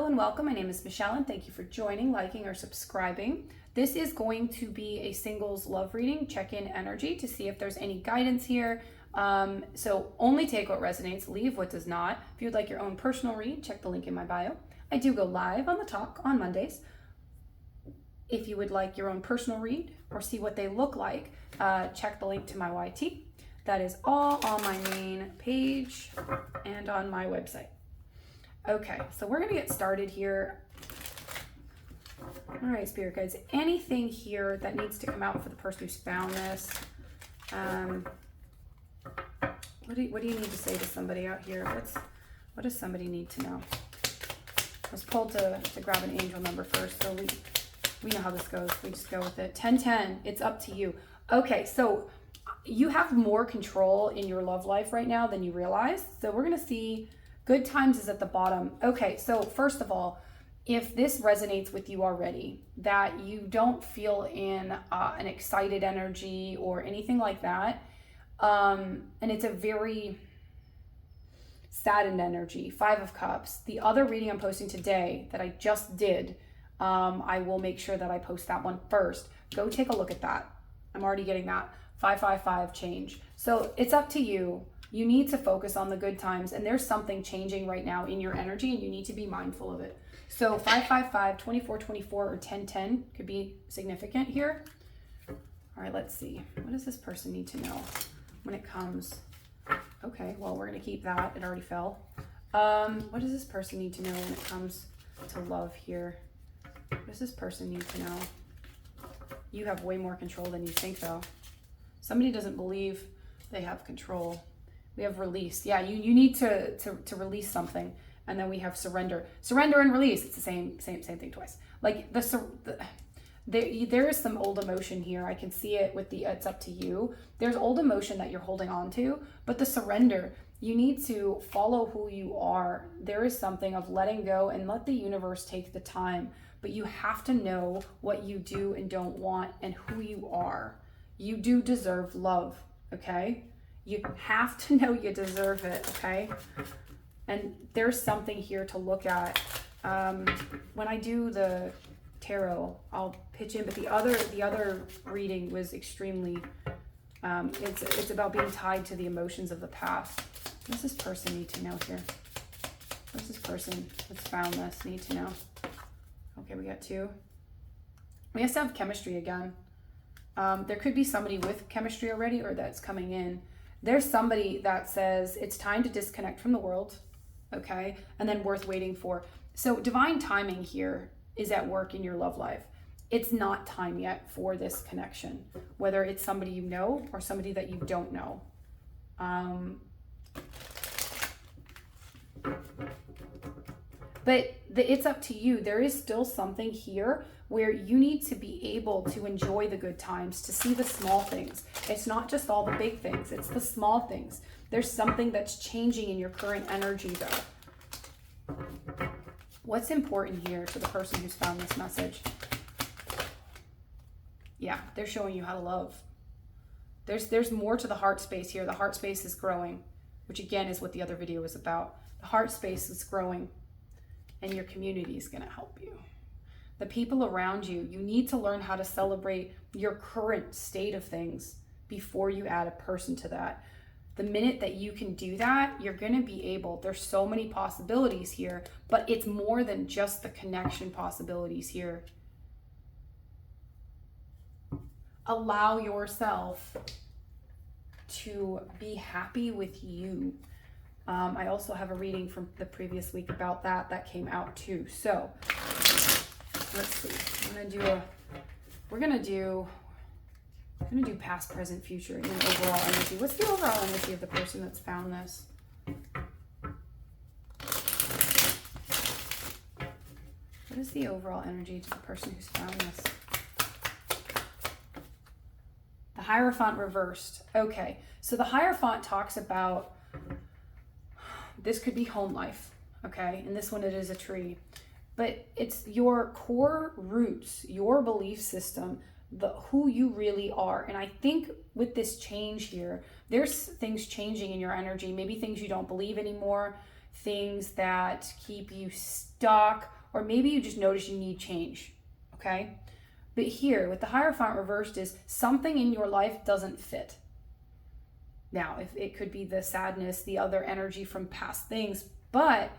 Hello and welcome. My name is Michelle and thank you for joining, liking, or subscribing. This is going to be a singles love reading, check-in energy to see if there's any guidance here. So only take what resonates, leave what does not. If you'd like your own personal read, check the link in my bio. I do go live on The Talk on Mondays. If you would like your own personal read or see what they look like, check the link to my YT. That is all on my main page and on my website. Okay, so we're gonna get started here. All right, Spirit Guides, anything here that needs to come out for the person who's found this? What do you need to say to somebody out here? What does somebody need to know? I was pulled to grab an angel number first, so we know how this goes. We just go with it. 1010, it's up to you. Okay, so you have more control in your love life right now than you realize. So we're gonna see good times is at the bottom. Okay, so first of all, if this resonates with you already, that you don't feel in an excited energy or anything like that, and it's a very saddened energy, 5 of Cups. The other reading I'm posting today that I just did, I will make sure that I post that one first. Go take a look at that. I'm already getting that. 555 change. So it's up to you. You need to focus on the good times, and there's something changing right now in your energy, and you need to be mindful of it. So 555, 2424, or 1010 could be significant here. All right, let's see. What does this person need to know when it comes? Okay, well, we're going to keep that. It already fell. What does this person need to know when it comes to love here? What does this person need to know? You have way more control than you think, though. Somebody doesn't believe they have control. We have release. Yeah, you need to release something. And then we have surrender. Surrender and release. It's the same thing twice. Like there is some old emotion here. I can see it with the it's up to you. There's old emotion that you're holding on to, but the surrender, you need to follow who you are. There is something of letting go and let the universe take the time. But you have to know what you do and don't want and who you are. You do deserve love, okay? You have to know you deserve it, okay? And there's something here to look at. When I do the tarot, I'll pitch in, but the other reading was extremely, it's about being tied to the emotions of the past. What does this person need to know here? What does this person that's found this need to know? Okay, we got 2. We have to have chemistry again. There could be somebody with chemistry already or that's coming in. There's somebody that says it's time to disconnect from the world, okay? And then worth waiting for. So divine timing here is at work in your love life. It's not time yet for this connection, whether it's somebody you know or somebody that you don't know. But it's up to you. There is still something here where you need to be able to enjoy the good times, to see the small things. It's not just all the big things, it's the small things. There's something that's changing in your current energy though. What's important here to the person who's found this message? Yeah, they're showing you how to love. There's more to the heart space here. The heart space is growing, which again is what the other video was about. The heart space is growing. And your community is going to help you. The people around you, you need to learn how to celebrate your current state of things before you add a person to that. The minute that you can do that, you're going to be able, there's so many possibilities here, but it's more than just the connection possibilities here. Allow yourself to be happy with you. I also have a reading from the previous week about that came out too. So let's see. We're gonna do past, present, future, and then overall energy. What's the overall energy of the person that's found this? What is the overall energy to the person who's found this? The Hierophant reversed. Okay, so the Hierophant talks about this could be home life, okay? And this one, it is a tree. But it's your core roots, your belief system, who you really are. And I think with this change here, there's things changing in your energy, maybe things you don't believe anymore, things that keep you stuck, or maybe you just notice you need change, okay? But here, with the Hierophant reversed, is something in your life doesn't fit. Now, if it could be the sadness, the other energy from past things, but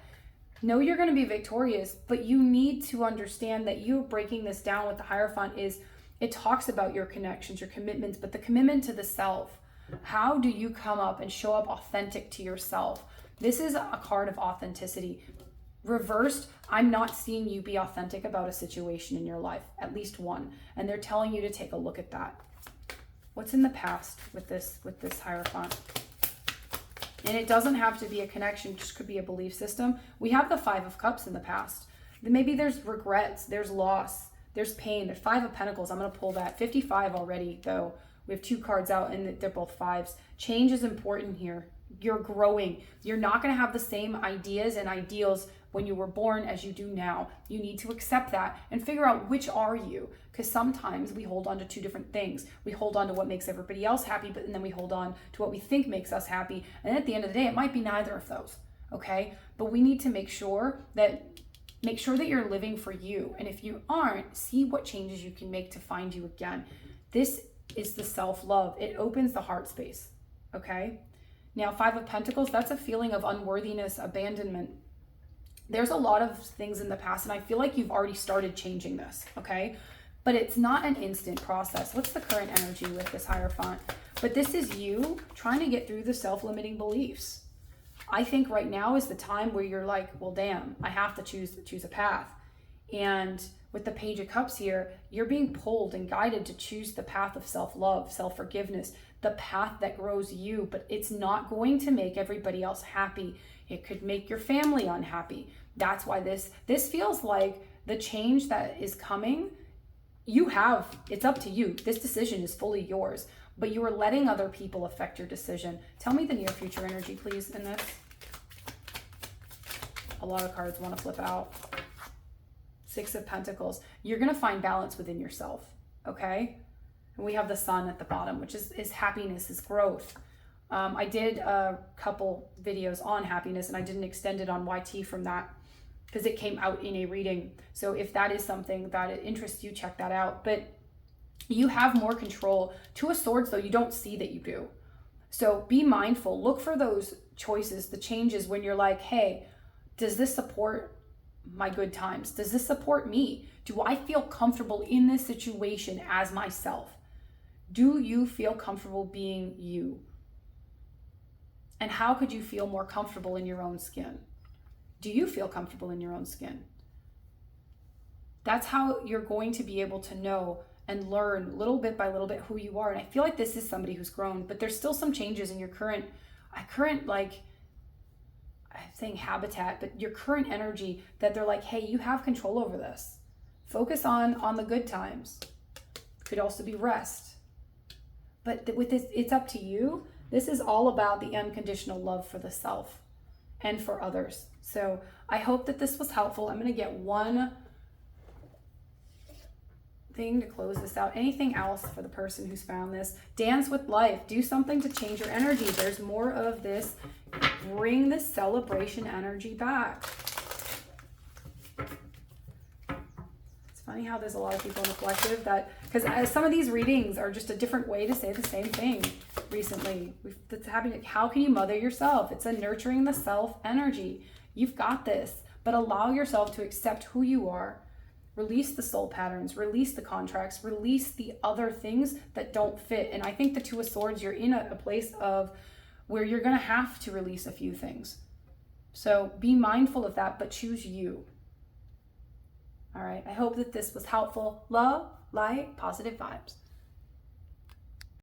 know you're going to be victorious, but you need to understand that you breaking this down with the Hierophant is, it talks about your connections, your commitments, but the commitment to the self. How do you come up and show up authentic to yourself? This is a card of authenticity. Reversed, I'm not seeing you be authentic about a situation in your life, at least one. And they're telling you to take a look at that. What's in the past with this Hierophant? And it doesn't have to be a connection, it just could be a belief system. We have the Five of Cups in the past. Maybe there's regrets, there's loss, there's pain. There's Five of Pentacles. I'm going to pull that. 55 already, though. We have 2 cards out and they're both fives. Change is important here. You're growing. You're not going to have the same ideas and ideals when you were born as you do now. You need to accept that and figure out which are you. Because sometimes we hold on to 2 different things. We hold on to what makes everybody else happy, but then we hold on to what we think makes us happy. And at the end of the day, it might be neither of those. Okay? But we need to make sure that you're living for you. And if you aren't, see what changes you can make to find you again. This is the self-love. It opens the heart space. Okay? Now, Five of Pentacles, that's a feeling of unworthiness, abandonment. There's a lot of things in the past, and I feel like you've already started changing this, okay? But it's not an instant process. What's the current energy with this Hierophant? But this is you trying to get through the self-limiting beliefs. I think right now is the time where you're like, well, damn, I have to choose a path. And with the Page of Cups here, you're being pulled and guided to choose the path of self-love, self-forgiveness, the path that grows you, but it's not going to make everybody else happy. It could make your family unhappy. That's why this feels like the change that is coming, it's up to you. This decision is fully yours, but you are letting other people affect your decision. Tell me the near future energy, please, in this. A lot of cards want to flip out. 6 of Pentacles. You're going to find balance within yourself, okay? And we have the Sun at the bottom, which is happiness, is growth. I did a couple videos on happiness, and I didn't extend it on YT from that because it came out in a reading. So if that is something that interests you, check that out. But you have more control. 2 of Swords, though, you don't see that you do. So be mindful. Look for those choices, the changes when you're like, hey, does this support my good times? Does this support me? Do I feel comfortable in this situation as myself? Do you feel comfortable being you? And how could you feel more comfortable in your own skin? Do you feel comfortable in your own skin? That's how you're going to be able to know and learn little bit by little bit who you are. And I feel like this is somebody who's grown, but there's still some changes in your current like, I'm saying habitat, but your current energy that they're like, hey, you have control over this. Focus on the good times. Could also be rest. But with this, it's up to you. This is all about the unconditional love for the self and for others. So I hope that this was helpful. I'm going to get one thing to close this out. Anything else for the person who's found this? Dance with life. Do something to change your energy. There's more of this. Bring the celebration energy back. It's funny how there's a lot of people in the collective that, because some of these readings are just a different way to say the same thing recently. That's happening. How can you mother yourself? It's a nurturing the self energy. You've got this, but allow yourself to accept who you are. Release the soul patterns, release the contracts, release the other things that don't fit. And I think the 2 of Swords, you're in a place of where you're going to have to release a few things. So be mindful of that, but choose you. All right. I hope that this was helpful. Love, light, positive vibes.